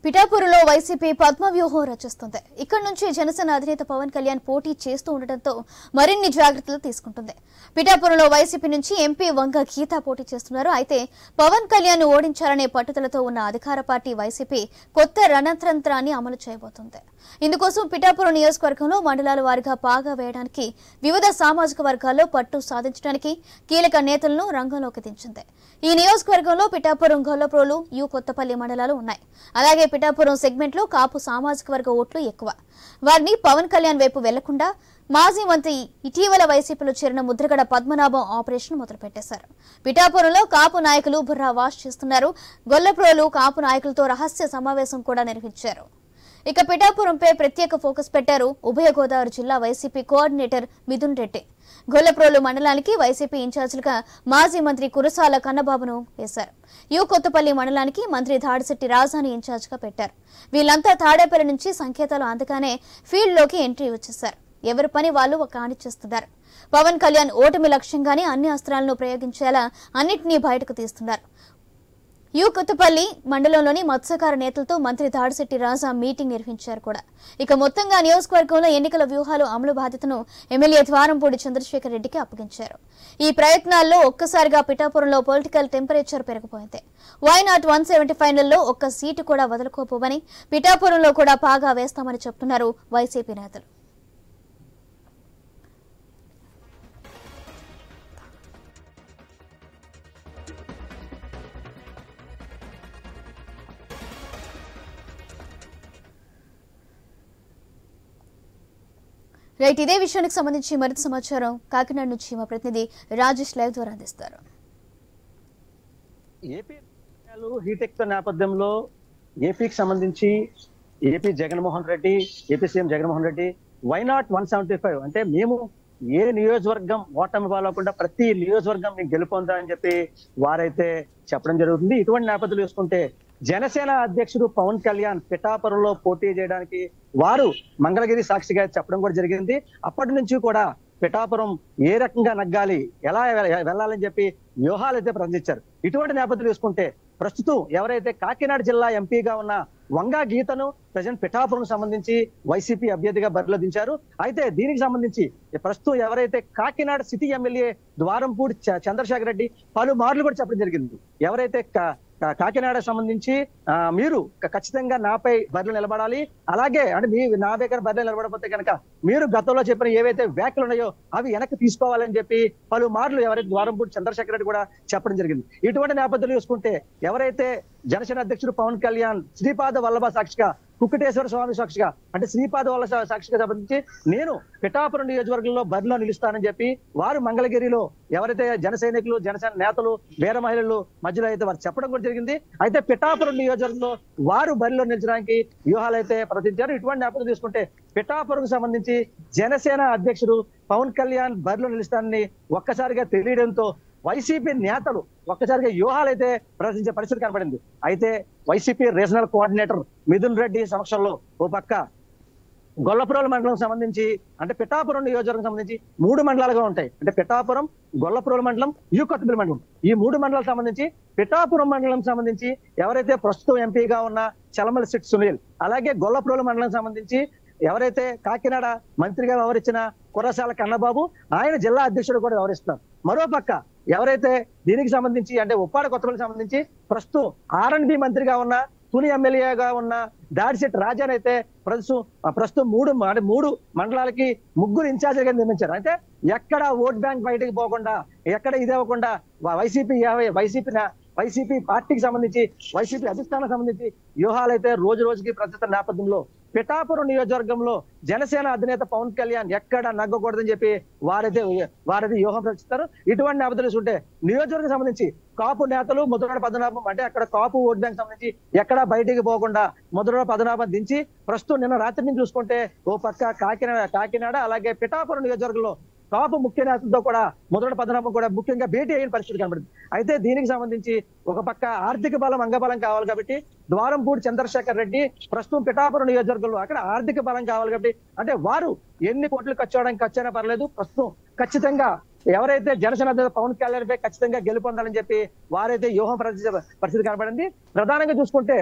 పిఠాపురంలో వైసీపీ పద్మవ్యూహం రచిస్తుంది. ఇక్కడి నుంచి జనసేన అధినేత పవన్ కళ్యాణ్ పోటీ చేస్తూ ఉండటంతో మరిన్ని జాగ్రత్తలు తీసుకుంటుంది. పిఠాపురంలో వైసీపీ నుంచి ఎంపీ వంగ గీత పోటీ చేస్తున్నారు. అయితే పవన్ కళ్యాణ్ ఓడించాలనే పట్టుదలతో ఉన్న అధికార పార్టీ వైసీపీ కొత్త రణతంత్రాన్ని అమలు చేయబోతుంది. ఇందుకోసం పిఠాపురం నియోజకవర్గంలో మండలాల వారీగా పాగా వేయడానికి, వివిధ సామాజిక వర్గాల్లో పట్టు సాధించడానికి కీలక నేతలను రంగంలోకి దించింది. ఈ నియోజకవర్గంలో పిఠాపురం, గొల్లప్రోలు, యు కొత్తపల్లి మండలాలు ఉన్నాయి. అలాగే పిఠాపురం సెగ్మెంట్ లో కాపు సామాజిక వర్గ ఓట్లు ఎక్కువ. వారిని పవన్ కళ్యాణ్ వైపు వెళ్లకుండా మాజీ మంత్రి ఇటీవల వైసీపీలో చేరిన ముద్రగడ పద్మనాభం ఆపరేషన్ మొదలుపెట్టేశారు. పిఠాపురంలో కాపు నాయకులు బుర్రా వాష్ చేస్తున్నారు. గొల్లప్రోలు కాపు నాయకులతో రహస్య సమావేశం కూడా నిర్వహించారు. ఇక పిఠాపురంపై ప్రత్యేక ఫోకస్ పెట్టారు ఉభయ గోదావరి జిల్లా వైసీపీ కోఆర్డినేటర్ మిథున్ రెడ్డి. గొల్లప్రోలు మండలానికి వైసీపీ ఇన్ఛార్జిలుగా మాజీ మంత్రి కురసాల కన్నబాబును వేశారు. యు కొత్తపల్లి మండలానికి మంత్రి దాడిశెట్టి రాజాని ఇన్ఛార్జిగా పెట్టారు. వీళ్లంతా తాడేపల్లి నుంచి సంకేతాలు అందగానే ఫీల్డ్ లోకి ఎంట్రీ వచ్చేశారు. ఎవరి పని వాళ్ళు కానిచ్చేస్తున్నారు. పవన్ కళ్యాణ్ ఓటమి లక్ష్యంగానే అన్ని అస్త్రాలను ప్రయోగించేలా అన్నింటినీ బయటకు తీస్తున్నారు. యు కొత్తపల్లి మండలంలోని మత్స్యకార నేతలతో మంత్రి దాడిశెట్టి రాజా మీటింగ్ నిర్వహించారు కూడా. ఇక మొత్తంగా నియోజకవర్గంలో ఎన్నికల వ్యూహాలు అమలు బాధ్యతను ఎమ్మెల్యే ద్వారంపూడి చంద్రశేఖర్ రెడ్డికి అప్పగించారు. ఈ ప్రయత్నాల్లో ఒక్కసారిగా పిఠాపురంలో పొలిటికల్ టెంపరేచర్ పెరిగిపోయింది. వైనాట్ 175 లో ఒక్క సీటు కూడా వదులుకోపోవని, పిఠాపురంలో కూడా పాగా వేస్తామని చెప్తున్నారు వైసీపీ నేతలు. రైట్, ఇదే విషయానికి సంబంధించి మరింత సమాచారం కాకినాడ నుంచి మా ప్రతినిధి రాజేష్ లైవ్ ద్వారా అందిస్తారు. ఏపీ హీటెక్ నేపథ్యంలో ఏపీకి సంబంధించి Jaganmohan Reddy, AP CM Jaganmohan Reddy why not 175 అంటే మేము ఏ నియోజకవర్గం ఓటమి పాలకుండా ప్రతి నియోజకవర్గం మేము గెలుపొందామని చెప్పి వారైతే చెప్పడం జరుగుతుంది. ఇటువంటి నేపథ్యంలో చూసుకుంటే జనసేన అధ్యక్షుడు పవన్ కళ్యాణ్ పిఠాపురంలో పోటీ చేయడానికి వారు మంగళగిరి సాక్షిగా చెప్పడం కూడా జరిగింది. అప్పటి నుంచి కూడా పిఠాపురం ఏ రకంగా నగ్గాలి, ఎలా వెళ్ళాలని చెప్పి వ్యూహాలు అయితే ప్రకటించారు. ఇటువంటి నేపథ్యం చూసుకుంటే ప్రస్తుతం ఎవరైతే కాకినాడ జిల్లా ఎంపీగా ఉన్న వంగ గీతను ప్రజెంట్ పిఠాపురం సంబంధించి వైసీపీ అభ్యర్థిగా బరిలో దించారు. అయితే దీనికి సంబంధించి ప్రస్తుతం ఎవరైతే కాకినాడ సిటీ ఎమ్మెల్యే ద్వారంపూడి చంద్రశేఖర్ రెడ్డి పలుమార్లు కూడా చెప్పడం జరిగింది. ఎవరైతే కాకినాడ సంబంధించి మీరు ఖచ్చితంగా నాపై బరిలో నిలబడాలి, అలాగే అంటే నా దగ్గర బరిలో నిలబడకపోతే కనుక మీరు గతంలో చెప్పిన ఏవైతే వ్యాఖ్యలు ఉన్నాయో అవి వెనక్కి తీసుకోవాలని చెప్పి పలుమార్లు ఎవరైతే ద్వారంపూడి చంద్రశేఖర్ రెడ్డి కూడా చెప్పడం జరిగింది. ఇటువంటి నేపథ్యంలో చూసుకుంటే ఎవరైతే జనసేన అధ్యక్షుడు పవన్ కళ్యాణ్ శ్రీపాద వల్లభ సాక్షిగా, కుక్కటేశ్వర స్వామి సాక్షిగా అంటే శ్రీపాద వల్లభ సాక్షిగా సంబంధించి నేను పిఠాపురం నియోజకవర్గంలో బరిలో నిలుస్తానని చెప్పి వారు మంగళగిరిలో ఎవరైతే జన సైనికులు, జనసేన నేతలు, వీర మహిళలు మధ్యలో అయితే వారు చెప్పడం కూడా జరిగింది. అయితే పిఠాపురం నియోజకవర్గంలో వారు బరిలో నిలిచడానికి వ్యూహాలు అయితే ప్రకటించారు. ఇటువంటి నేపథ్యం తీసుకుంటే పిఠాపురం సంబంధించి జనసేన అధ్యక్షుడు పవన్ కళ్యాణ్ బరిలో నిలుస్తానని ఒక్కసారిగా తెలియడంతో వైసీపీ నేతలు ఒక్కసారిగా వ్యూహాలు అయితే ప్రదర్శించే పరిస్థితి కనబడింది. అయితే YCP regional coordinator Mithun Reddy సమక్షంలో ఓ పక్క గొల్లపురం మండలం సంబంధించి అంటే పిఠాపురం నియోజకవర్గం సంబంధించి 3 మండలాలుగా ఉంటాయి. అంటే పిఠాపురం, గొల్లపురం మండలం, యు కొత్తపల్లి మండలం. ఈ 3 మండలాలకు సంబంధించి పిఠాపురం మండలం సంబంధించి ఎవరైతే ప్రస్తుతం ఎంపీగా ఉన్న చలమల సిట్ సునీల్, అలాగే గొల్లపురం మండలం సంబంధించి ఎవరైతే కాకినాడ మంత్రిగా వ్యవహరించిన కురసాల కన్నబాబు, ఆయన జిల్లా అధ్యక్షుడు కూడా వ్యవహరిస్తున్నారు. మరోపక్క ఎవరైతే దీనికి సంబంధించి అంటే ఉప్పాడ కొత్తపల్లి సంబంధించి ప్రస్తుతం R&B మంత్రిగా ఉన్న, తుని ఎమ్మెల్యేగా ఉన్న దాడిశెట్టి రాజాని అయితే ప్రస్తుతం 3 మండలాలకి 3 ఇన్ఛార్జిగా నియమించారు. అంటే ఎక్కడ ఓట్ బ్యాంక్ బయటకు పోకుండా, ఎక్కడ ఇదే అవ్వకుండా వైసీపీ పార్టీకి సంబంధించి, వైసీపీ అధిష్టానం సంబంధించి వ్యూహాలు అయితే రోజు రోజుకి ప్రస్తుత నేపథ్యంలో పిఠాపురం నియోజకవర్గంలో జనసేన అధినేత పవన్ కళ్యాణ్ ఎక్కడ నగ్గకూడదని చెప్పి వారైతే వ్యూహం ప్రకటిస్తారు. ఇటువంటి నేపథ్యంలో చూస్తే నియోజకవర్గం సంబంధించి కాపు నేతలు ముద్రగడ పద్మనాభం అంటే అక్కడ కాపు ఓట్ బ్యాంక్ సంబంధించి ఎక్కడ బయటికి పోకుండా ముద్రగడ పద్మనాభం దించి ప్రస్తుతం నిన్న రాత్రి నుంచి చూసుకుంటే ఓ పక్క కాకినాడ అలాగే పిఠాపురం నియోజకవర్గంలో కాపు ముఖ్య నేతలతో కూడా ముద్రగడ పద్మనాభం కూడా ముఖ్యంగా భేటీ అయిన పరిస్థితి కనబడింది. అయితే దీనికి సంబంధించి ఒక పక్క ఆర్థిక బలం, అంగబలం కావాలి కాబట్టి ద్వారంపూడి చంద్రశేఖర్ రెడ్డి ప్రస్తుతం పిఠాపురం నియోజకవర్గంలో అక్కడ ఆర్థిక బలం కావాలి కాబట్టి అంటే వారు ఎన్ని కోట్లు ఖర్చైనా పర్లేదు ప్రస్తుతం ఖచ్చితంగా ఎవరైతే జనసేన పవన్ కళ్యాణ్ పై ఖచ్చితంగా గెలుపొందాలని చెప్పి వారైతే వ్యూహం పరిస్థితి కనబడింది. ప్రధానంగా చూసుకుంటే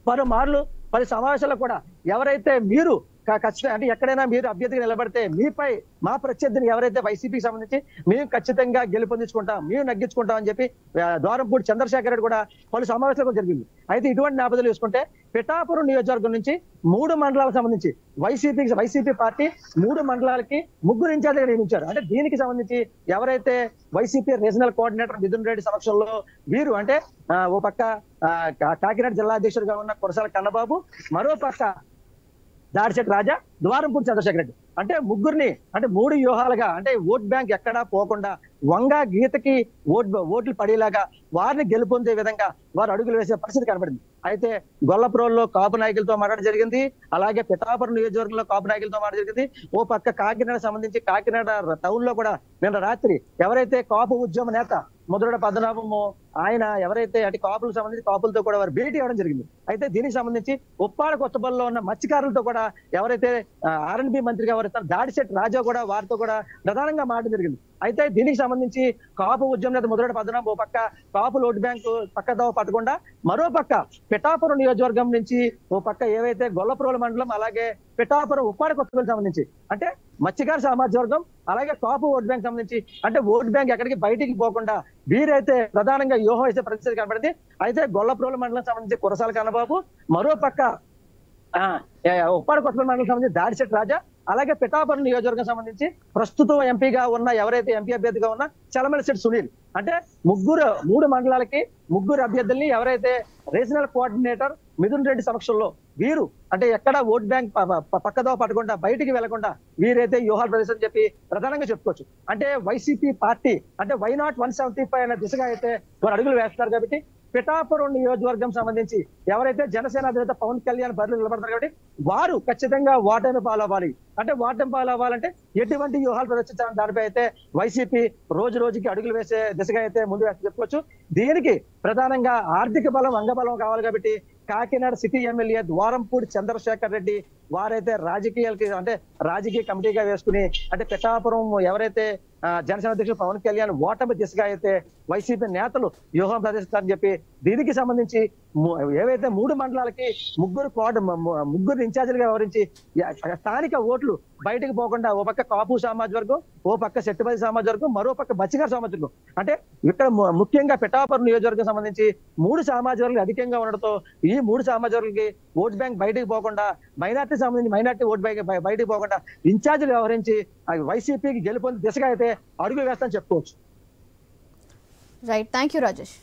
పలు సమావేశాల్లో కూడా ఎవరైతే మీరు ఖచ్చితంగా అంటే ఎక్కడైనా మీరు అభ్యర్థిగా నిలబడితే మీపై మా ప్రత్యర్థిని ఎవరైతే వైసీపీకి సంబంధించి మేము ఖచ్చితంగా గెలుపొందించుకుంటాం, మేము నగ్గించుకుంటాం అని చెప్పి ద్వారంపూడి చంద్రశేఖర్ రెడ్డి కూడా పలు సమావేశాలు జరిగింది. అయితే ఇటువంటి నేపథ్యంలో చూసుకుంటే పిఠాపురం నియోజకవర్గం నుంచి 3 మండలాలకు సంబంధించి వైసీపీ పార్టీ 3 మండలాలకి 3 ఇన్ఛార్జిగా నియమించారు. అంటే దీనికి సంబంధించి ఎవరైతే YCP regional coordinator Mithun Reddy సమక్షంలో వీరు అంటే ఓ పక్క కాకినాడ జిల్లా అధ్యక్షుడిగా ఉన్న కురసాల కన్నబాబు, మరో పక్క దాడిశెట్టి రాజా, ద్వారంపూడి చంద్రశేఖర్ రెడ్డి అంటే ముగ్గురిని అంటే 3 వ్యూహాలుగా అంటే ఓట్ బ్యాంక్ ఎక్కడా పోకుండా వంగ గీతకి ఓట్లు పడేలాగా వారిని గెలుపొందే విధంగా వారు అడుగులు వేసే పరిస్థితి కనబడింది. అయితే గొల్లప్రోల్లో కాపు నాయకులతో మాట్లాడడం జరిగింది, అలాగే పిఠాపురం నియోజకవర్గంలో కాపు నాయకులతో మాట్లాడడం జరిగింది. ఓ పక్క కాకినాడ సంబంధించి కాకినాడ టౌన్ లో కూడా నిన్న రాత్రి ఎవరైతే కాపు ఉద్యమ నేత ముద్రగడ పద్మనాభము ఆయన ఎవరైతే అంటే కాపులకు సంబంధించి కాపులతో కూడా వారు భేటీ అవ్వడం జరిగింది. అయితే దీనికి సంబంధించి ఉప్పాడ కొత్తపల్లిలో ఉన్న మత్స్యకారులతో కూడా ఎవరైతే R&B మంత్రిగా ఎవరైతే దాడిశెట్టి రాజా కూడా వారితో కూడా ప్రధానంగా మాట్లాడడం జరిగింది. అయితే దీనికి సంబంధించి కాపు ఉద్యమ నేత ముద్రగడ పద్మనాభం ఓ పక్క కాపు ఓటు బ్యాంకు పక్కదోవ పట్టకుండా మరో పక్క పిఠాపురం నియోజకవర్గం నుంచి ఓ పక్క ఏవైతే గొల్లప్రోల మండలం అలాగే పిఠాపురం ఉప్పాడ కొత్తపల్లి సంబంధించి అంటే మత్స్యకార సామాజిక వర్గం అలాగే కాపు ఓట్ బ్యాంక్ సంబంధించి అంటే ఓట్ బ్యాంక్ ఎక్కడికి బయటికి పోకుండా వీరైతే ప్రధానంగా వ్యూహం వేసే పరిస్థితి కనబడింది. అయితే గొల్లప్రోల మండలం సంబంధించి కురసాల కన్నబాబు, మరో పక్క ఉప్పాడ కొత్తపల్లి మండలం సంబంధించి దాడిశెట్టి రాజా, అలాగే పిఠాపురం నియోజకవర్గం సంబంధించి ప్రస్తుతం ఎంపీగా ఉన్న ఎవరైతే ఎంపీ అభ్యర్థిగా ఉన్న చలమలశెట్టి సునీల్ అంటే 3 మండలాలకి 3 అభ్యర్థుల్ని ఎవరైతే రీజనల్ కోఆర్డినేటర్ మిథున్ రెడ్డి సమక్షంలో వీరు అంటే ఎక్కడ ఓట్ బ్యాంక్ పక్కదో పట్టకుండా బయటికి వెళ్లకుండా వీరైతే వ్యూహాలు ప్రదర్శన చెప్పి ప్రధానంగా చెప్పుకోవచ్చు. అంటే వైసీపీ పార్టీ అంటే వై నాట్ 175 అనే దిశగా అయితే వారు అడుగులు వేస్తారు. కాబట్టి పిఠాపురం నియోజకవర్గం సంబంధించి ఎవరైతే జనసేన అధినేత పవన్ కళ్యాణ్ బరిలో నిలబడతారు కాబట్టి వారు ఖచ్చితంగా ఓటమి పాలవ్వాలి. అంటే ఓటమి పాలవ్వాలంటే ఎటువంటి వ్యూహాలు ప్రదర్శించాలని దానిపై అయితే వైసీపీ రోజుకి అడుగులు వేసే దిశగా అయితే ముందు చెప్పుకోవచ్చు. దీనికి ప్రధానంగా ఆర్థిక బలం, అంగబలం కావాలి. కాబట్టి కాకినాడ సిటీ ఎమ్మెల్యే ద్వారంపూడి చంద్రశేఖర్ రెడ్డి వారైతే రాజకీయ కమిటీగా వేసుకుని అంటే పిఠాపురం ఎవరైతే జనసేన అధ్యక్షుడు పవన్ కళ్యాణ్ ఓటమి దిశగా అయితే వైసీపీ నేతలు వ్యూహం ప్రదర్శిస్తారని చెప్పి దీనికి సంబంధించి ఏవైతే 3 మండలాలకి 3 ఇన్ఛార్జీలుగా వ్యవహరించి స్థానిక ఓట్లు బయటకు పోకుండా ఓ పక్క కాపు సామాజిక వర్గం, ఓ పక్క శెట్టిపల్లి సామాజిక వర్గం, మరో పక్క మత్స్యకార సామాజిక వర్గం అంటే ఇక్కడ ముఖ్యంగా పిఠాపురం నియోజకవర్గం సంబంధించి 3 సామాజిక వర్గాలు అధికంగా ఉండడంతో ఈ 3 సామాజిక వర్గాలకి ఓట్ బ్యాంక్ బయటకు పోకుండా మైనార్టీ ఓట్ బ్యాంక్ బయటకు పోకుండా ఇన్ఛార్జీలు వ్యవహరించి వైసీపీకి గెలుపొంది దిశగా అయితే అడుగులు వేస్తామని చెప్పుకోవచ్చు. Right, thank you Rajesh.